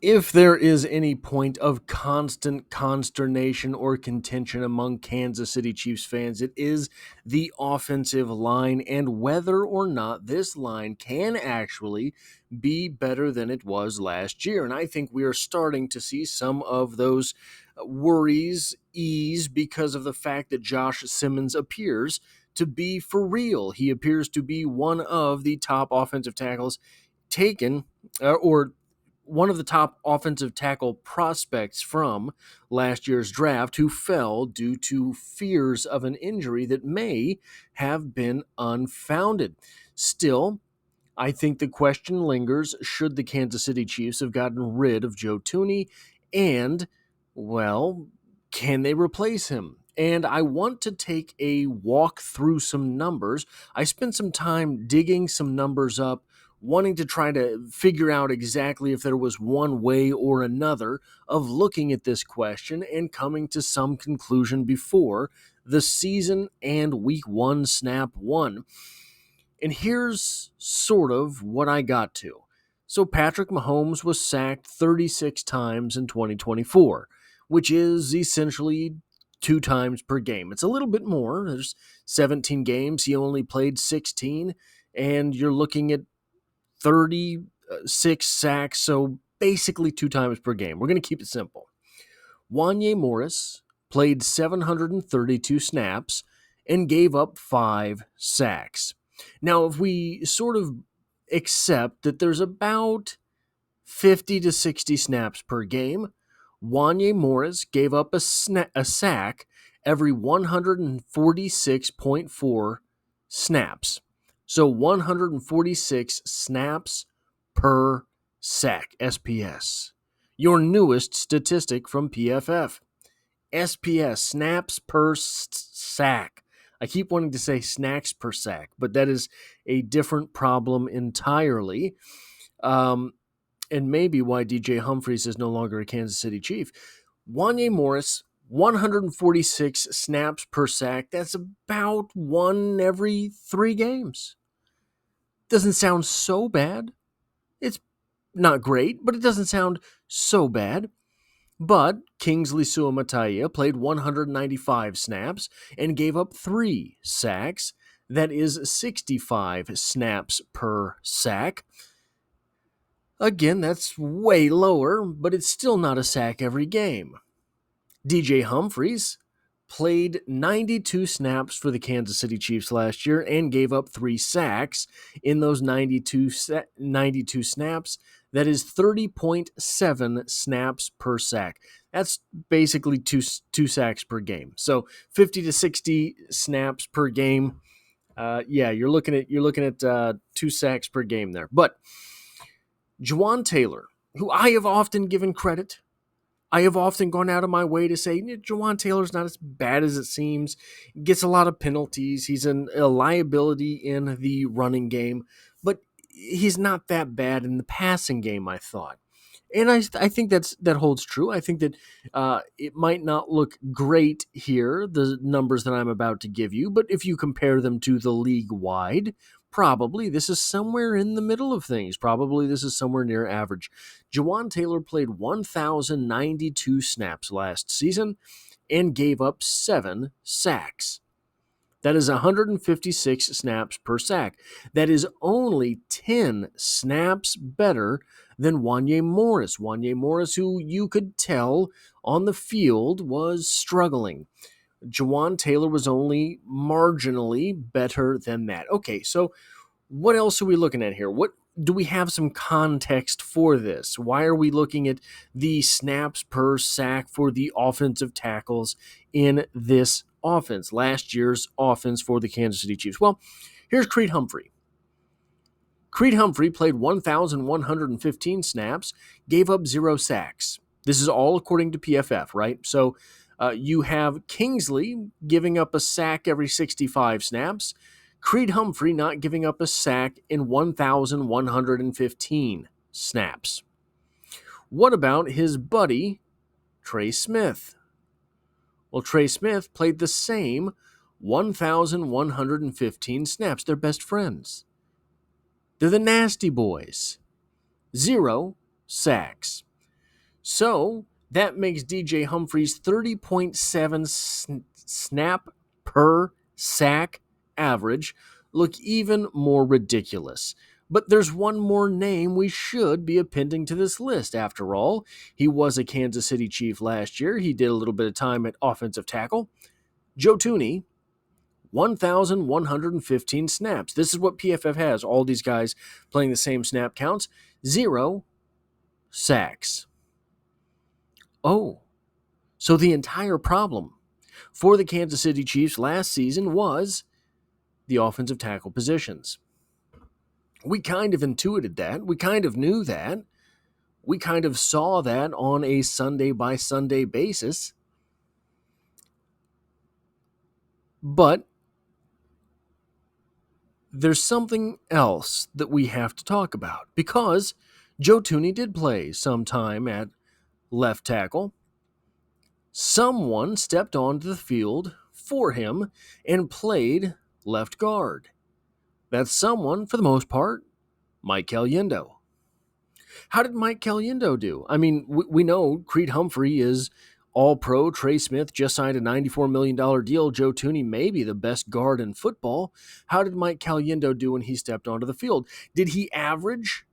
If there is any point of constant consternation or contention among Kansas City Chiefs fans, it is the offensive line and whether or not this line can actually be better than it was last year. And I think we are starting to see some of those worries ease because of the fact that Josh Simmons appears to be for real. He appears to be one of the top offensive tackles taken, or one of the top offensive tackle prospects from last year's draft who fell due to fears of an injury that may have been unfounded. Still, I think the question lingers, should the Kansas City Chiefs have gotten rid of Joe Thuney, and, well, can they replace him? And I want to take a walk through some numbers. I spent some time digging some numbers up, wanting to try to figure out exactly if there was one way or another of looking at this question and coming to some conclusion before the season and week one snap one. And here's sort of what I got to. So Patrick Mahomes was sacked 36 times in 2024, which is essentially 2 times per game. It's a little bit more. There's 17 games. He only played 16, and you're looking at 36 sacks, so basically 2 times per game. We're going to keep it simple. Wanya Morris played 732 snaps and gave up 5 sacks. Now, if we sort of accept that there's about 50 to 60 snaps per game, Wanya Morris gave up a sack every 146.4 snaps. So 146 snaps per sack, SPS. Your newest statistic from PFF. SPS, snaps per sack. I keep wanting to say snacks per sack, but that is a different problem entirely. And maybe why DJ Humphries is no longer a Kansas City Chief. Wanya Morris, 146 snaps per sack. That's about 1 every 3 games. Doesn't sound so bad. It's not great, but it doesn't sound so bad. But Kingsley Suamataia played 195 snaps and gave up 3 sacks. That is 65 snaps per sack. Again, that's way lower, but it's still not a sack every game. DJ Humphries played 92 snaps for the Kansas City Chiefs last year and gave up 3 sacks in those 92 snaps. That is 30.7 snaps per sack. That's basically two sacks per game. So 50 to 60 snaps per game. You're looking at 2 sacks per game there. But Jawaan Taylor, who I have often given credit, I have often gone out of my way to say Jawaan Taylor's not as bad as it seems. Gets a lot of penalties. He's a liability in the running game, but he's not that bad in the passing game, I thought. And I think that holds true. I think that it might not look great here, the numbers that I'm about to give you, but if you compare them to the league-wide, probably this is somewhere in the middle of things. Probably this is somewhere near average. Jawaan Taylor played 1,092 snaps last season and gave up 7 sacks. That is 156 snaps per sack. That is only 10 snaps better than Wanya Morris. Wanya Morris, who you could tell on the field was struggling. Jawaan Taylor was only marginally better than that. Okay, so what else are we looking at here? What do we have some context for this? Why are we looking at the snaps per sack for the offensive tackles in this offense, last year's offense for the Kansas City Chiefs? Well, here's Creed Humphrey. Creed Humphrey played 1,115 snaps, gave up 0 sacks. This is all according to PFF, right? So you have Kingsley giving up a sack every 65 snaps. Creed Humphrey not giving up a sack in 1,115 snaps. What about his buddy, Trey Smith? Well, Trey Smith played the same 1,115 snaps. They're best friends. They're the Nasty Boys. 0 sacks. So that makes DJ Humphries' 30.7 snap per sack average look even more ridiculous. But there's one more name we should be appending to this list. After all, he was a Kansas City Chief last year. He did a little bit of time at offensive tackle. Joe Thuney, 1,115 snaps. This is what PFF has. All these guys playing the same snap counts. 0 sacks. Oh, so the entire problem for the Kansas City Chiefs last season was the offensive tackle positions. We kind of intuited that. We kind of knew that. We kind of saw that on a Sunday by Sunday basis. But there's something else that we have to talk about, because Joe Thuney did play some time at left tackle. Someone stepped onto the field for him and played left guard. That someone, for the most part, Mike Caliendo. How did Mike Caliendo do? I mean, we know Creed Humphrey is all-pro. Trey Smith just signed a $94 million deal. Joe Thuney may be the best guard in football. How did Mike Caliendo do when he stepped onto the field? Did he average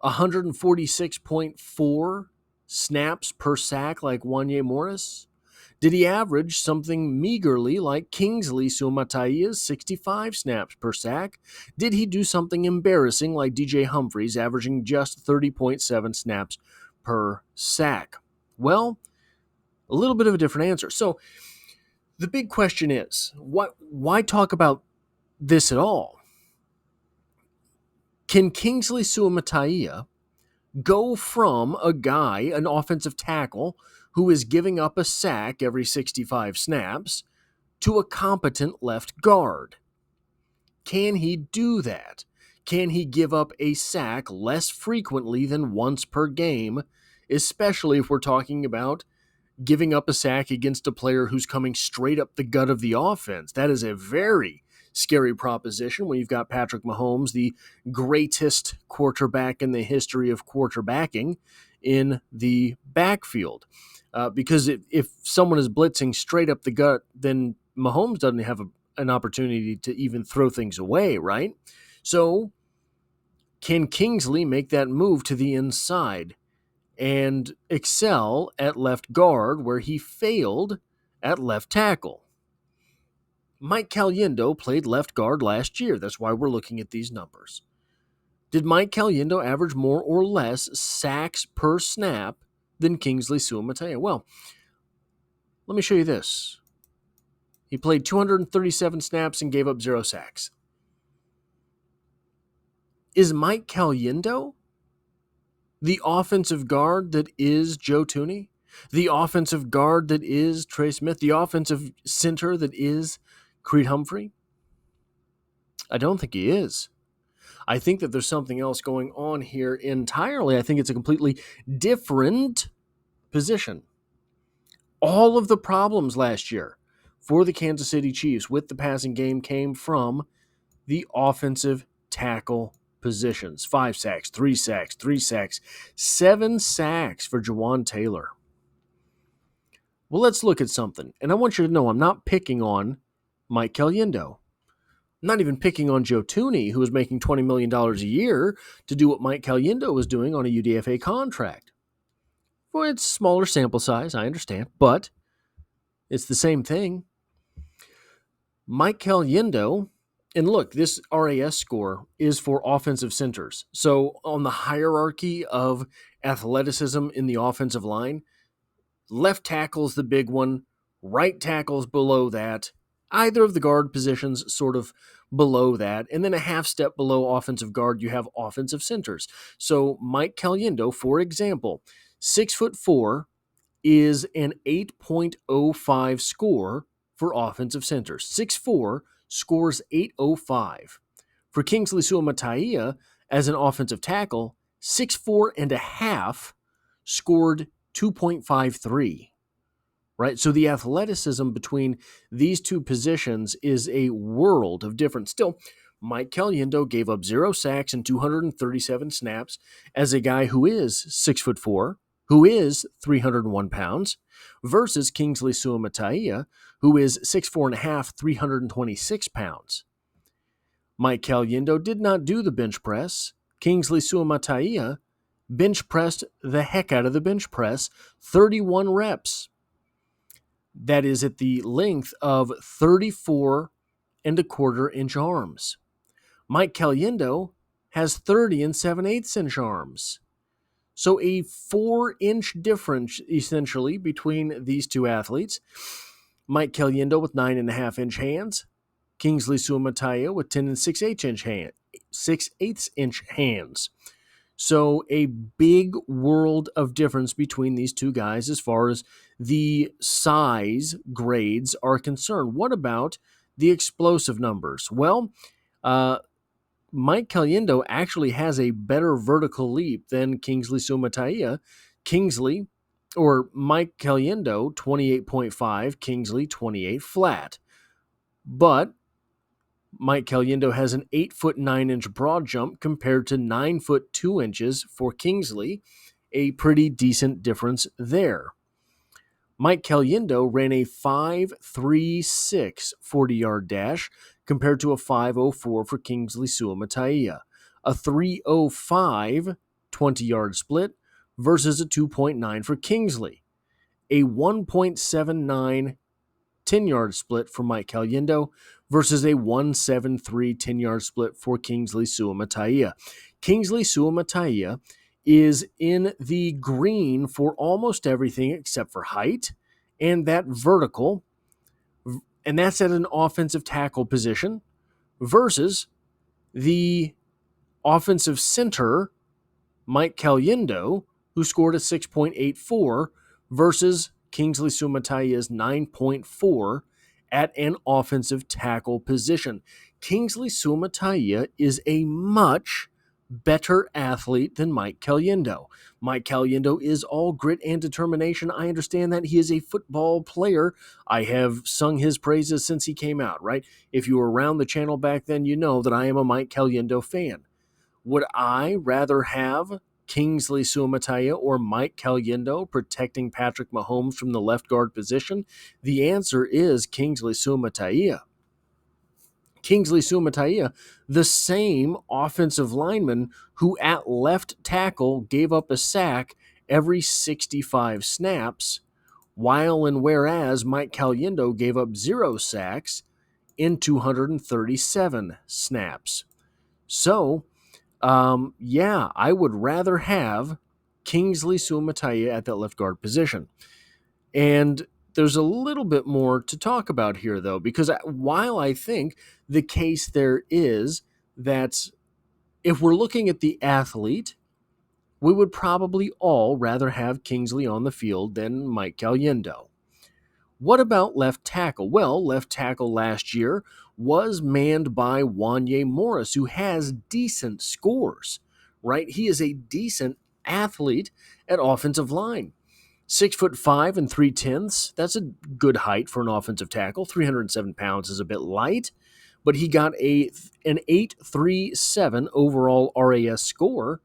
146.4 snaps per sack like Wanye Morris? Did he average something meagerly like Kingsley Suamataia's 65 snaps per sack? Did he do something embarrassing like DJ Humphries, averaging just 30.7 snaps per sack? Well, a little bit of a different answer. So the big question is, why talk about this at all? Can Kingsley Suamataia go from a guy, an offensive tackle, who is giving up a sack every 65 snaps, to a competent left guard? Can he do that? Can he give up a sack less frequently than once per game, especially if we're talking about giving up a sack against a player who's coming straight up the gut of the offense? That is a very scary proposition when you've got Patrick Mahomes, the greatest quarterback in the history of quarterbacking, in the backfield. Because if someone is blitzing straight up the gut, then Mahomes doesn't have an opportunity to even throw things away, right? So can Kingsley make that move to the inside and excel at left guard where he failed at left tackle? Mike Caliendo played left guard last year. That's why we're looking at these numbers. Did Mike Caliendo average more or less sacks per snap than Kingsley Suamataia? Well, let me show you this. He played 237 snaps and gave up 0 sacks. Is Mike Caliendo the offensive guard that is Joe Thuney? The offensive guard that is Trey Smith? The offensive center that is Creed Humphrey? I don't think he is. I think that there's something else going on here entirely. I think it's a completely different position. All of the problems last year for the Kansas City Chiefs with the passing game came from the offensive tackle positions. 5 sacks, 3 sacks, 3 sacks, 7 sacks for Jawan Taylor. Well, let's look at something. And I want you to know I'm not picking on Mike Caliendo. I'm not even picking on Joe Thuney, who was making $20 million a year to do what Mike Caliendo was doing on a UDFA contract. Well, it's smaller sample size, I understand, but it's the same thing. Mike Caliendo, and look, this RAS score is for offensive centers. So on the hierarchy of athleticism in the offensive line, left tackle's the big one, right tackle's below that, either of the guard positions sort of below that, and then a half step below offensive guard, you have offensive centers. So Mike Caliendo, for example, 6'4", is an 8.05 score for offensive centers. 6'4", scores 8.05. For Kingsley Suamataia, as an offensive tackle, 6'4 and a half, scored 2.53. Right? So the athleticism between these two positions is a world of difference. Still, Mike Caliendo gave up 0 sacks and 237 snaps as a guy who is 6'4", who is 301 pounds, versus Kingsley Suamataia, who is 6'4.5", 326 pounds. Mike Caliendo did not do the bench press. Kingsley Suamataia bench pressed the heck out of the bench press, 31 reps. That is at the length of 34.25-inch arms. Mike Caliendo has 30 7/8-inch arms. So a 4-inch difference, essentially, between these two athletes. Mike Caliendo with 9.5-inch hands. Kingsley Suamataia with 10 6/8-inch hands. So a big world of difference between these two guys as far as the size grades are concerned. What about the explosive numbers? Well, Mike Caliendo actually has a better vertical leap than Kingsley Suamataia. Mike Caliendo, 28.5, Kingsley, 28 flat. But Mike Caliendo has an 8'9" broad jump compared to 9'2" for Kingsley, a pretty decent difference there. Mike Caliendo ran a 5.36 40-yard dash compared to a 5.04 for Kingsley Suamataia, a 3.05 20-yard split versus a 2.9 for Kingsley, a 1.79 10-yard split for Mike Caliendo versus a 1.73 10-yard split for Kingsley Suamataia. Kingsley Suamataia is in the green for almost everything except for height and that vertical, and that's at an offensive tackle position, versus the offensive center, Mike Caliendo, who scored a 6.84 versus Kingsley Suamataia's 9.4 at an offensive tackle position. Kingsley Suamataia is a much better athlete than Mike Caliendo. Mike Caliendo is all grit and determination. I understand that he is a football player. I have sung his praises since he came out, right? If you were around the channel back then, you know that I am a Mike Caliendo fan. Would I rather have Kingsley Suamataia or Mike Caliendo protecting Patrick Mahomes from the left guard position? The answer is Kingsley Suamataia. Kingsley Suamataia, the same offensive lineman who at left tackle gave up a sack every 65 snaps, while and whereas Mike Caliendo gave up 0 sacks in 237 snaps. So, I would rather have Kingsley Suamataia at that left guard position. And there's a little bit more to talk about here, though, because while I think the case there is that if we're looking at the athlete, we would probably all rather have Kingsley on the field than Mike Caliendo. What about left tackle? Well, left tackle last year was manned by Wanya Morris, who has decent scores, right? He is a decent athlete at offensive line. 6'5" and 3/10. That's a good height for an offensive tackle. 307 pounds is a bit light, but he got an 8.37 overall RAS score,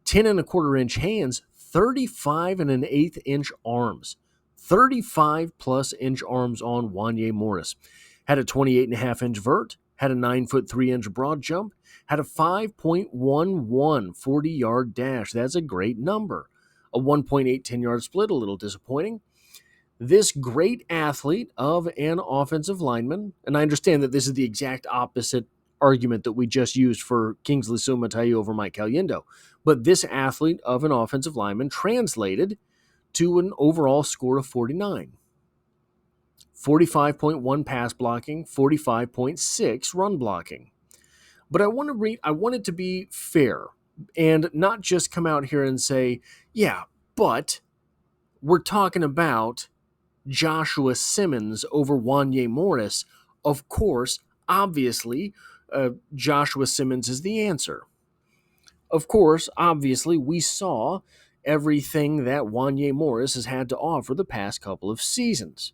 10.25-inch hands, 35 1/8-inch arms, 35 plus inch arms on Wanya Morris. Had a 28.5-inch vert, had a 9'3" broad jump, had a 5.11 40-yard dash. That's a great number. A 1.8 10-yard split, a little disappointing. This great athlete of an offensive lineman, and I understand that this is the exact opposite argument that we just used for Kingsley Suamataia over Mike Caliendo, but this athlete of an offensive lineman translated to an overall score of 49. 45.1 pass blocking, 45.6 run blocking. But I wanted to be fair and not just come out here and say, yeah, but we're talking about Joshua Simmons over Wanya Morris. Of course, obviously, Joshua Simmons is the answer. Of course, obviously, we saw everything that Wanya Morris has had to offer the past couple of seasons.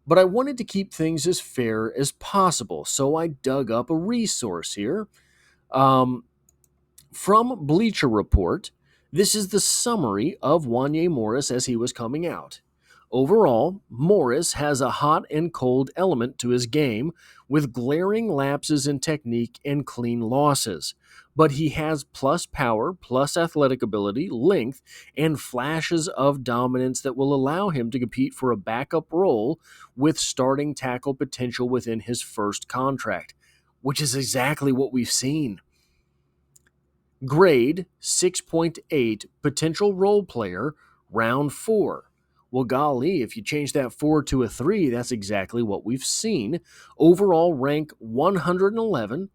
But I wanted to keep things as fair as possible, so I dug up a resource here. From Bleacher Report, This is the summary of Wanya Morris as he was coming out. Overall, Morris has a hot and cold element to his game, with glaring lapses in technique and clean losses. But he has plus power, plus athletic ability, length, and flashes of dominance that will allow him to compete for a backup role with starting tackle potential within his first contract, which is exactly what we've seen. Grade 6.8, potential role player, round 4. Well, golly, if you change that 4 to a 3, that's exactly what we've seen. Overall rank 111.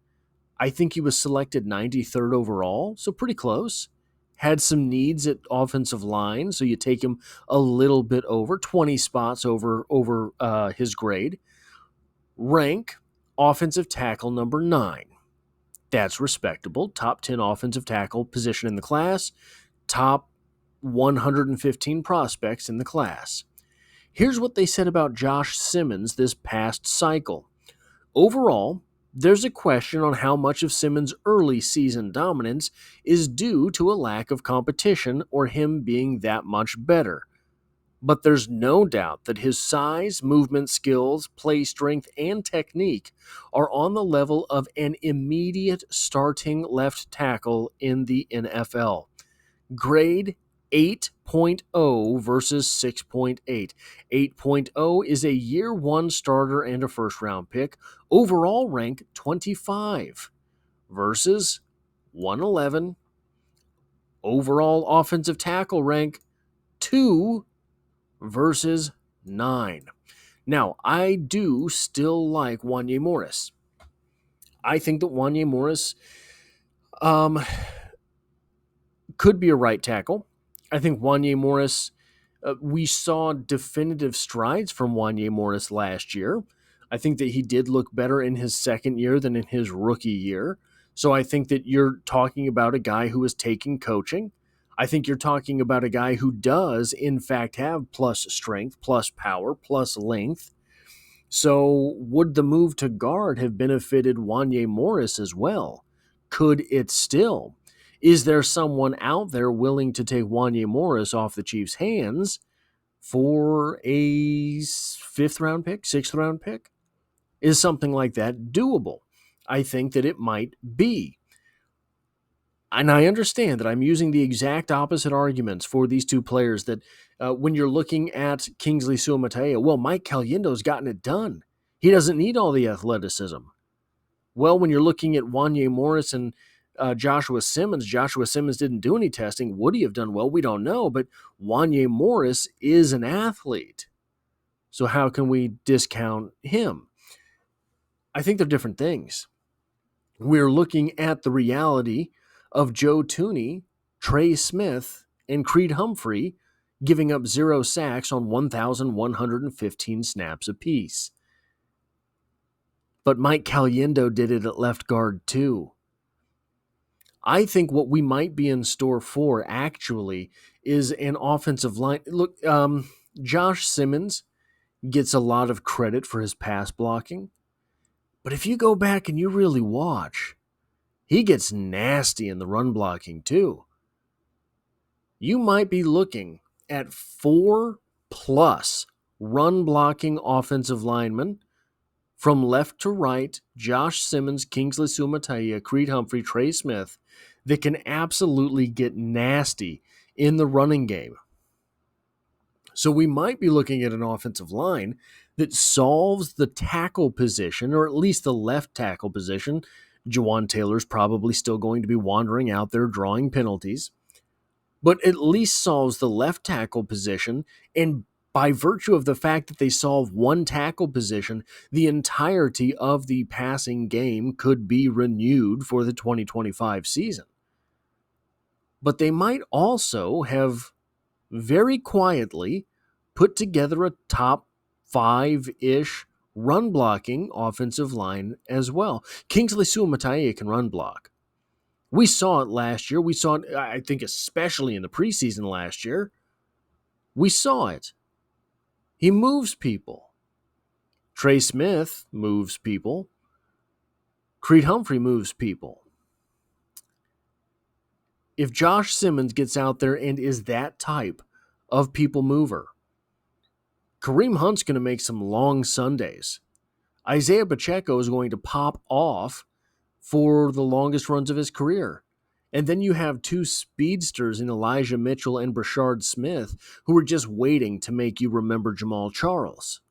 I think he was selected 93rd overall, so pretty close. Had some needs at offensive line, so you take him a little bit over, 20 spots over his grade. Rank offensive tackle number 9. That's respectable. Top 10 offensive tackle position in the class. Top 115 prospects in the class. Here's what they said about Josh Simmons this past cycle. Overall, there's a question on how much of Simmons' early season dominance is due to a lack of competition or him being that much better. But there's no doubt that his size, movement skills, play strength, and technique are on the level of an immediate starting left tackle in the NFL. Grade 8.0 versus 6.8. 8.0 is a year one starter and a first round pick. Overall rank 25 versus 111. Overall offensive tackle rank 2 versus 9. Now, I do still like Wanya Morris. I think that Wanya Morris could be a right tackle. I think Wanya Morris, we saw definitive strides from Wanya Morris last year. I think that he did look better in his second year than in his rookie year. So I think that you're talking about a guy who is taking coaching. I think you're talking about a guy who does, in fact, have plus strength, plus power, plus length. So would the move to guard have benefited Wanya Morris as well? Could it still? Is there someone out there willing to take Wanya Morris off the Chiefs' hands for a 5th round pick, 6th round pick? Is something like that doable? I think that it might be. And I understand that I'm using the exact opposite arguments for these two players that when you're looking at Kingsley Suamataia, well, Mike Caliendo's gotten it done. He doesn't need all the athleticism. Well, when you're looking at Wanya Morris and Joshua Simmons didn't do any testing. Would he have done well? We don't know, but Wanya Morris is an athlete. So how can we discount him? I think they're different things. We're looking at the reality of Joe Thuney, Trey Smith, and Creed Humphrey giving up 0 sacks on 1,115 snaps apiece. But Mike Caliendo did it at left guard too. I think what we might be in store for actually is an offensive line. Look, Josh Simmons gets a lot of credit for his pass blocking. But if you go back and you really watch, he gets nasty in the run blocking too. You might be looking at 4+ run blocking offensive linemen from left to right: Josh Simmons, Kingsley Suamataia, Creed Humphrey, Trey Smith, that can absolutely get nasty in the running game. So we might be looking at an offensive line that solves the tackle position, or at least the left tackle position. Jawan Taylor's probably still going to be wandering out there drawing penalties, but at least solves the left tackle position. And by virtue of the fact that they solve one tackle position, the entirety of the passing game could be renewed for the 2025 season. But they might also have very quietly put together a top 5-ish run blocking offensive line as well. Kingsley Suamataia can run block. We saw it last year. We saw it, I think, especially in the preseason last year. We saw it. He moves people. Trey Smith moves people. Creed Humphrey moves people. if Josh Simmons gets out there and is that type of people mover, Kareem Hunt's going to make some long Sundays. Isaiah Pacheco is going to pop off for the longest runs of his career. And then you have two speedsters in Elijah Mitchell and Brashard Smith who are just waiting to make you remember Jamal Charles.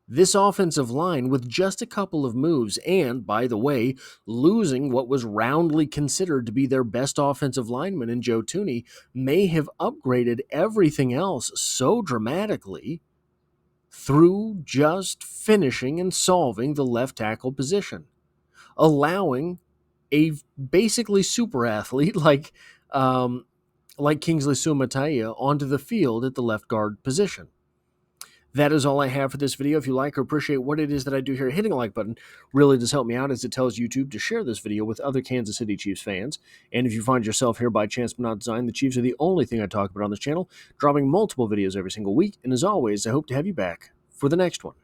This offensive line, with just a couple of moves, and, by the way, losing what was roundly considered to be their best offensive lineman in Joe Thuney, may have upgraded everything else so dramatically through just finishing and solving the left tackle position, allowing a basically super athlete like Kingsley Suamataia onto the field at the left guard position. That is all I have for this video. If you like or appreciate what it is that I do here, hitting a like button really does help me out, as it tells YouTube to share this video with other Kansas City Chiefs fans. And if you find yourself here by chance but not design, the Chiefs are the only thing I talk about on this channel, dropping multiple videos every single week. And as always, I hope to have you back for the next one.